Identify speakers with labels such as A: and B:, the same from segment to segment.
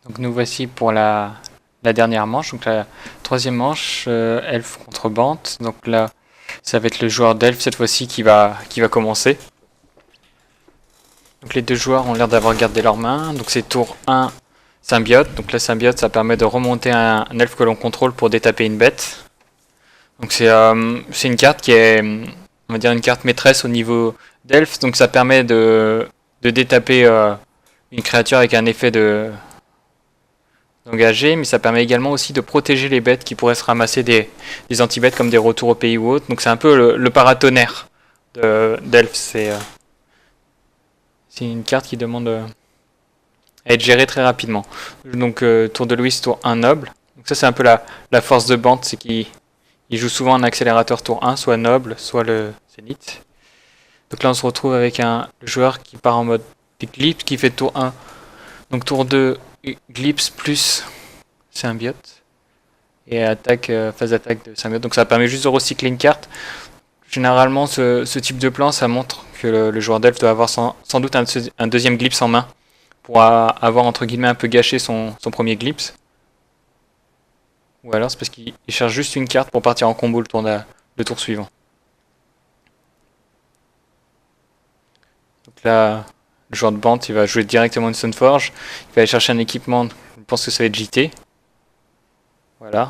A: Donc nous voici pour la dernière manche, donc la troisième manche, elfe contre Bant. Donc là, ça va être le joueur d'elfe cette fois-ci qui va commencer. Donc les deux joueurs ont l'air d'avoir gardé leurs mains. Donc c'est tour 1, symbiote. Donc la symbiote, ça permet de remonter un elfe que l'on contrôle pour détaper une bête. Donc c'est une carte qui est, on va dire, une carte maîtresse au niveau d'elfe. Donc ça permet de détaper une créature avec un effet d'engager, mais ça permet également aussi de protéger les bêtes qui pourraient se ramasser des anti-bêtes comme des retours au pays ou autres. Donc c'est un peu le paratonnerre d'elfe. C'est une carte qui demande à être gérée très rapidement. Donc tour de Louis, tour 1 noble. Donc ça c'est un peu la force de Bant, c'est qu'il joue souvent un accélérateur tour 1, soit noble, soit le zénith. Donc là on se retrouve avec un joueur qui part en mode Eclipse, qui fait tour 1. Donc tour 2, Eclipse plus symbiote. Et attaque, phase d'attaque de symbiote. Donc ça permet juste de recycler une carte. Généralement ce type de plan, ça montre que le joueur d'elfe doit avoir sans doute un deuxième glimpse en main pour avoir entre guillemets un peu gâché son premier glimpse. Ou alors c'est parce qu'il cherche juste une carte pour partir en combo le tour suivant. Donc là, le joueur de Bant, il va jouer directement une Stoneforge. Il va aller chercher un équipement. Je pense que ça va être JT. Voilà.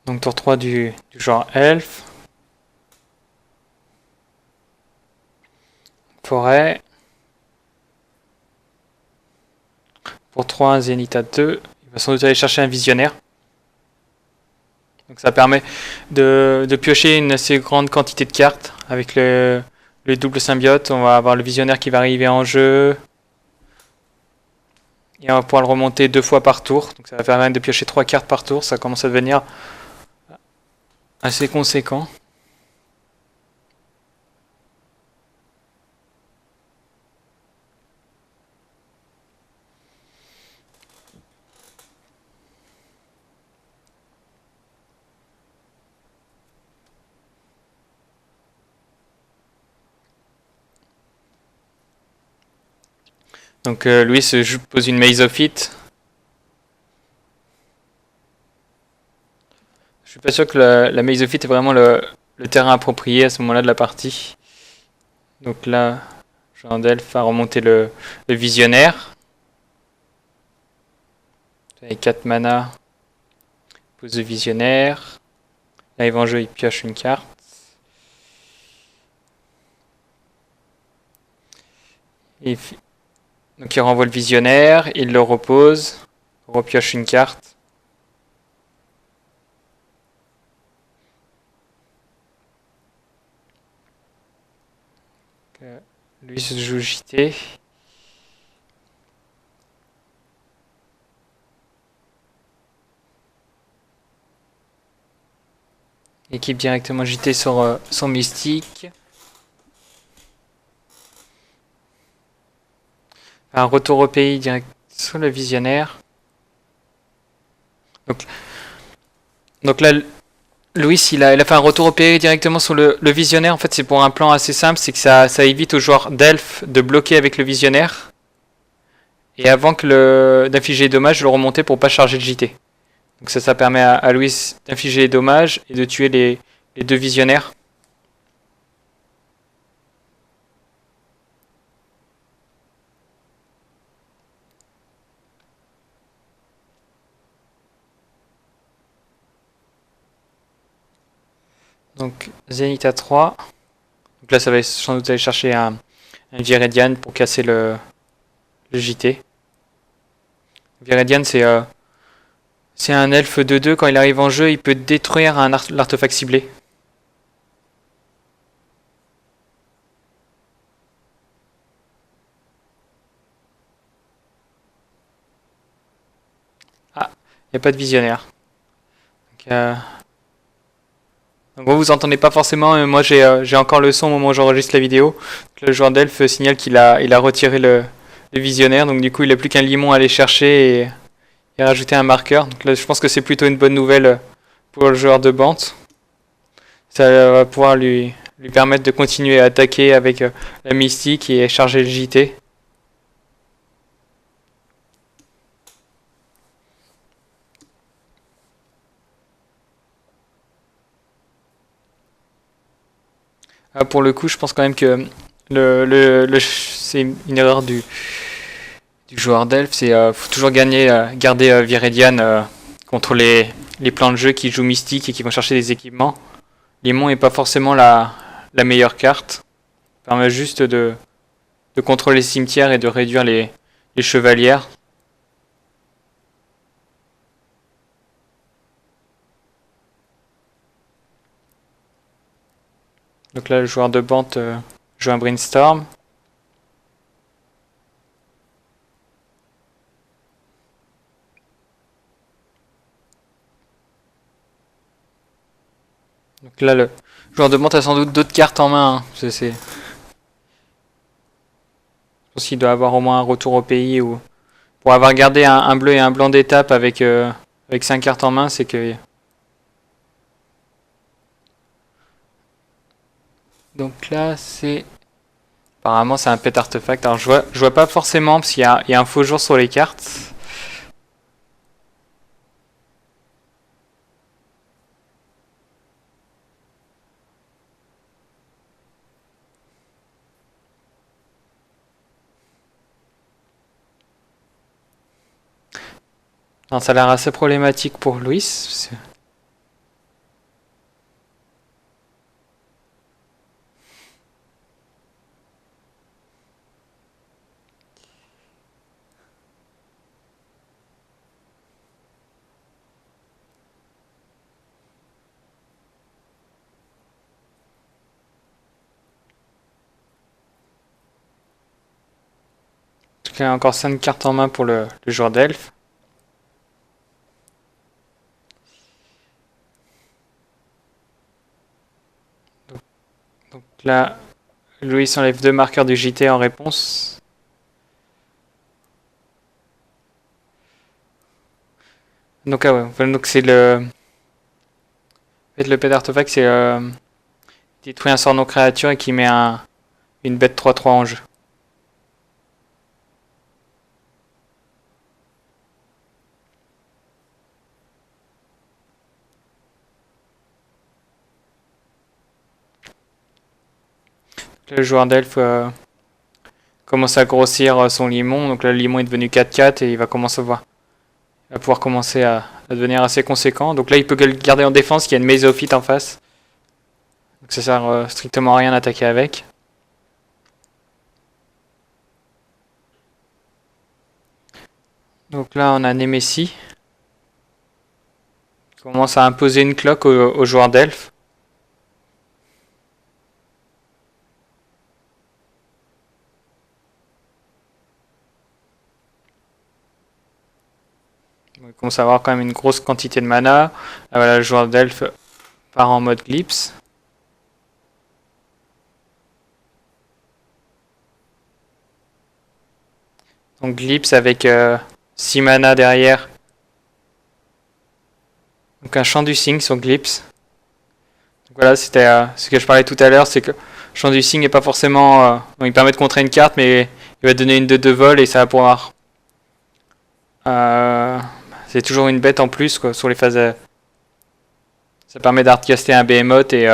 A: Donc tour 3 du joueur elfe. Forêt. Pour 3, un Zénith à 2. Il va sans doute aller chercher un visionnaire. Donc ça permet de piocher une assez grande quantité de cartes. Avec le double symbiote, on va avoir le visionnaire qui va arriver en jeu. Et on va pouvoir le remonter 2 fois par tour. Donc ça va permettre de piocher 3 cartes par tour. Ça commence à devenir assez conséquent. Donc Louis pose une Maze of It. Je suis pas sûr que la Maze of It est vraiment le terrain approprié à ce moment-là de la partie. Donc là, Jean Delph a remonté le visionnaire. Avec 4 mana, pose le visionnaire. Là, il va en jeu, il pioche une carte. Donc il renvoie le visionnaire, il le repose, repioche une carte. Lui se joue JT. Équipe directement JT sur son mystique. Un retour au pays direct sur le visionnaire. Donc là, Louis, il a fait un retour au pays directement sur le visionnaire. En fait, c'est pour un plan assez simple, c'est que ça évite aux joueurs d'elfe de bloquer avec le visionnaire. Et avant d'infliger les dommages, je le remonter pour pas charger le JT. Donc ça permet à Louis d'infliger les dommages et de tuer les deux visionnaires. Donc Zénith à 3. Donc là, ça va sans doute aller chercher un Viredian pour casser le JT. Viredian, c'est un elfe 2-2. Quand il arrive en jeu, il peut détruire l'artefact ciblé. Ah, il n'y a pas de visionnaire. Donc, Donc vous entendez pas forcément, mais moi j'ai encore le son au moment où j'enregistre la vidéo. Donc, le joueur d'elfe signale qu'il a retiré le visionnaire, donc du coup il n'a plus qu'un limon à aller chercher et rajouter un marqueur. Donc là je pense que c'est plutôt une bonne nouvelle pour le joueur de Bant. Ça va pouvoir lui permettre de continuer à attaquer avec la mystique et charger le JT. Pour le coup, je pense quand même que c'est une erreur du joueur d'elfe. C'est faut toujours garder Viredian contre les plans de jeu qui jouent mystique et qui vont chercher des équipements. Limon n'est pas forcément la meilleure carte. Ça permet juste de contrôler les cimetières et de réduire les chevalières. Donc là, le joueur de Bant joue un Brainstorm. Donc là, le joueur de Bant a sans doute d'autres cartes en main. Hein. Je pense qu'il doit avoir au moins un retour au pays. Ou pour avoir gardé un bleu et un blanc d'étape avec 5 cartes en main, c'est que... Donc là, c'est... Apparemment, c'est un pet artefact. Alors, je vois pas forcément, parce qu'il y a un faux jour sur les cartes. Non, ça a l'air assez problématique pour Louis. Il y a encore 5 cartes en main pour le joueur d'elfe. Donc là, Louis enlève 2 marqueurs du JT en réponse. Donc, ah ouais, donc c'est le... En fait, le pet artefact, c'est détruit un sort non créature et qui met une bête 3-3 en jeu. Le joueur d'elfe commence à grossir son limon. Donc là, le limon est devenu 4-4 et il va pouvoir commencer à devenir assez conséquent. Donc là, il peut le garder en défense, qu'il y a une Mésophyte en face. Donc ça sert strictement à rien d'attaquer avec. Donc là, on a Nemesis. Qui commence à imposer une cloque aux joueurs d'elfe. Il commence à avoir quand même une grosse quantité de mana. Là, voilà, le joueur d'elfe part en mode Glips. Donc Glips avec 6 mana derrière. Donc un chant du cygne sur Glips. Donc voilà, c'était ce que je parlais tout à l'heure, c'est que chant du cygne n'est pas forcément... il permet de contrer une carte, mais il va donner une 2-2 vol et ça va pouvoir... c'est toujours une bête en plus quoi, sur les phases... ça permet d'artcaster un behemoth et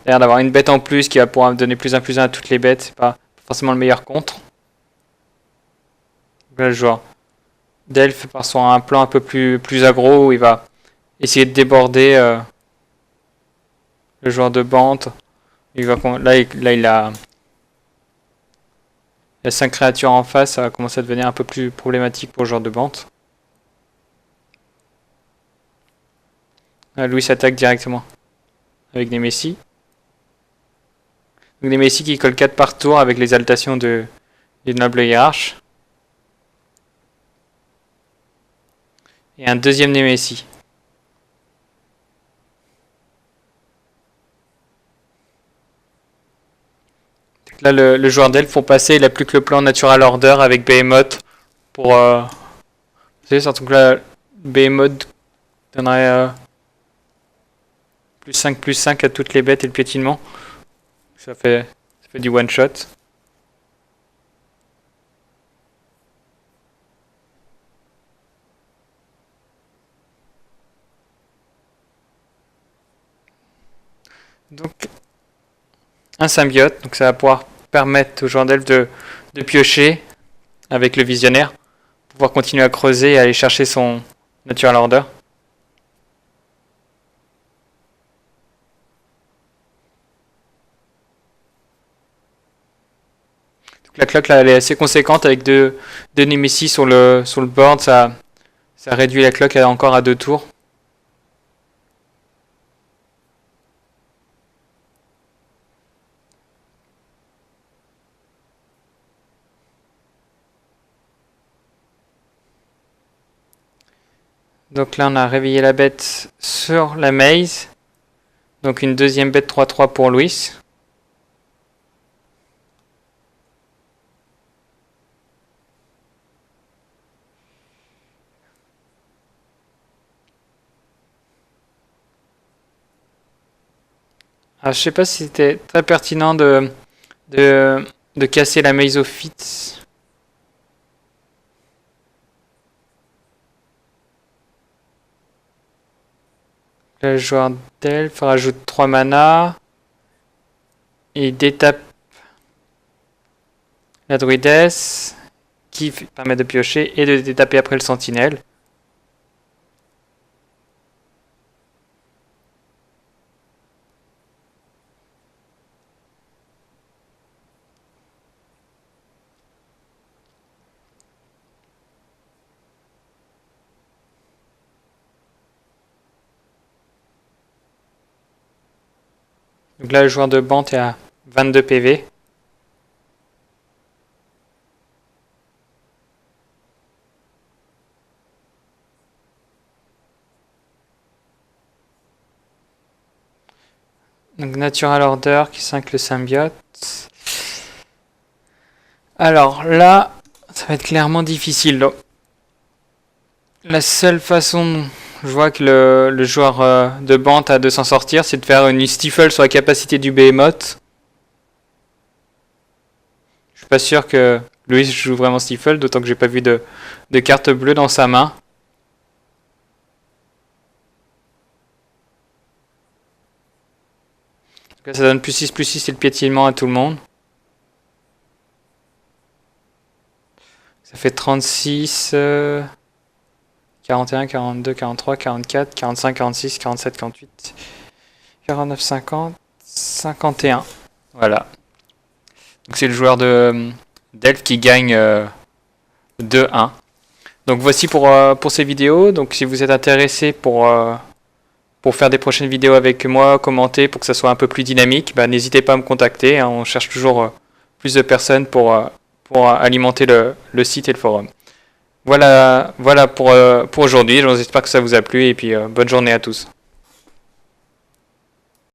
A: d'avoir une bête en plus qui va pouvoir donner +1/+1 à toutes les bêtes. C'est pas forcément le meilleur contre. Là, le joueur d'elfe part sur un plan un peu plus aggro où il va essayer de déborder le joueur de Bant. Là, il a 5 créatures en face, ça va commencer à devenir un peu plus problématique pour le joueur de Bant. Là, Louis s'attaque directement avec Nemesis. Donc Nemesis qui colle 4 par tour avec les altations du noble hiérarche. Et un deuxième Nemesis. Là, le joueur d'elfe pour passer, il a plus que le plan Natural Order avec Behemoth pour... vous savez, surtout que là, Behemoth donnerait +5/+5 à toutes les bêtes et le piétinement. Ça fait du one-shot. Donc, un symbiote, donc ça va pouvoir permettre au joueur d'elfe de piocher avec le visionnaire, pouvoir continuer à creuser et aller chercher son Natural Order. Donc, la cloque là, elle est assez conséquente avec deux Nemesis sur le board, ça réduit la cloque encore à 2 tours. Donc là, on a réveillé la bête sur la maze. Donc une deuxième bête 3/3 pour Louis. Alors, je sais pas si c'était très pertinent de casser la maze au fit. Le joueur d'elfe rajoute 3 mana. Et détape la druidesse qui permet de piocher et de détaper après le sentinelle. Donc là, le joueur de Bant est à 22 PV. Donc Natural Order qui 5 le symbiote. Alors là, ça va être clairement difficile. Donc, la seule façon, je vois que le joueur de Bant a de s'en sortir, c'est de faire une stifle sur la capacité du Behemoth. Je suis pas sûr que Louis joue vraiment stifle, d'autant que j'ai pas vu de carte bleue dans sa main. Donc là, ça donne +6/+6 et le piétinement à tout le monde. Ça fait 36, 41, 42, 43, 44, 45, 46, 47, 48, 49, 50, 51. Voilà. Donc c'est le joueur d'Elf qui gagne 2-1. Donc voici pour ces vidéos. Donc si vous êtes intéressé pour faire des prochaines vidéos avec moi, commenter pour que ça soit un peu plus dynamique, bah, n'hésitez pas à me contacter. Hein, on cherche toujours plus de personnes pour alimenter le site et le forum. Voilà pour aujourd'hui. J'espère que ça vous a plu et puis bonne journée à tous.